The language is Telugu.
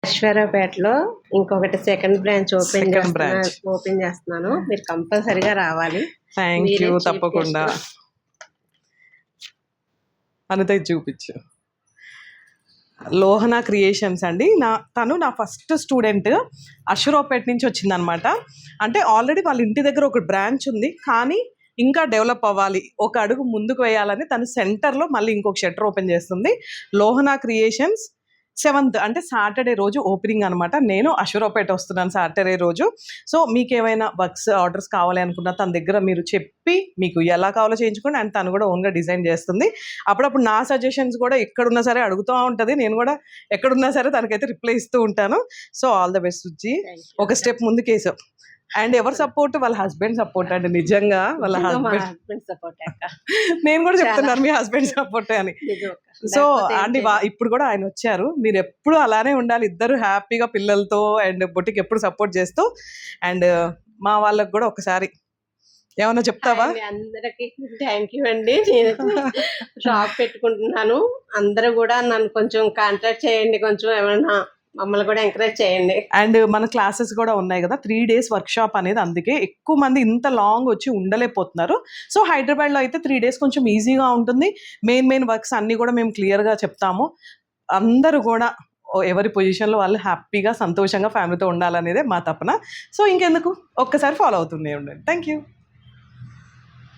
ఈశ్వరపేటలో ఇంకొకటి సెకండ్ బ్రాంచ్ ఓపెన్ చేస్తున్నాను. మీరు కంపల్సరిగా రావాలి. Thank you. తప్పకుండా అనిత చూపించు. లోహన క్రియేషన్స్ అండి. తను నా ఫస్ట్ స్టూడెంట్. అశ్వరావుపేట నుంచి వచ్చిందనమాట. అంటే ఆల్రెడీ వాళ్ళ ఇంటి దగ్గర ఒక బ్రాంచ్ ఉంది, కానీ ఇంకా డెవలప్ అవ్వాలి, ఒక అడుగు ముందుకు వేయాలని తను సెంటర్లో మళ్ళీ ఇంకొక షట్టర్ ఓపెన్ చేస్తుంది. లోహన క్రియేషన్స్ 7th అంటే సాటర్డే రోజు ఓపెనింగ్ అనమాట. నేను అశ్వరావుపేట వస్తున్నాను సాటర్డే రోజు. సో మీకు ఏమైనా వర్క్స్ ఆర్డర్స్ కావాలి అనుకున్నా తన దగ్గర మీరు చెప్పి మీకు ఎలా కావాలో చేయించుకోండి. అండ్ తను కూడా ఓన్గా డిజైన్ చేస్తుంది. అప్పుడప్పుడు నా సజెషన్స్ కూడా ఎక్కడున్నా సరే అడుగుతూ ఉంటుంది. నేను కూడా ఎక్కడున్నా సరే తనకైతే రిప్లై ఇస్తూ ఉంటాను. So all the best Sujji. ఒక స్టెప్ ముందుకేసావు. అండ్ ఎవరు సపోర్ట్? వాళ్ళ హస్బెండ్ సపోర్ట్ అండి. నిజంగా వాళ్ళ హస్బెండ్ సపోర్ట్. నేను కూడా చెప్తున్నాను మీ హస్బెండ్ సపోర్ట్ అని. సో అండి ఇప్పుడు కూడా ఆయన వచ్చారు. మీరు ఎప్పుడు అలానే ఉండాలి, ఇద్దరు హ్యాపీగా పిల్లలతో అండ్ బొటికి ఎప్పుడు సపోర్ట్ చేస్తూ. అండ్ మా వాళ్ళకి కూడా ఒకసారి ఏమన్నా చెప్తావా? అందరికి థ్యాంక్ యూ అండి. నేను షాప్ పెట్టుకుంటున్నాను. అందరూ కూడా నన్ను కొంచెం కాంటాక్ట్ చేయండి, కొంచెం ఏమైనా మమ్మల్ని కూడా ఎంకరేజ్ చేయండి. అండ్ మన క్లాసెస్ కూడా ఉన్నాయి కదా, 3 days వర్క్ షాప్ అనేది. అందుకే ఎక్కువ మంది ఇంత లాంగ్ వచ్చి ఉండలేకపోతున్నారు. సో హైదరాబాద్లో అయితే 3 days కొంచెం ఈజీగా ఉంటుంది. మెయిన్ వర్క్స్ అన్నీ కూడా మేము క్లియర్గా చెప్తాము. అందరూ కూడా ఎవరి పొజిషన్లో వాళ్ళు హ్యాపీగా సంతోషంగా ఫ్యామిలీతో ఉండాలనేదే మా తపన. సో ఇంకెందుకు, ఒక్కసారి ఫాలో అవుతూనే ఉండండి. Thank you.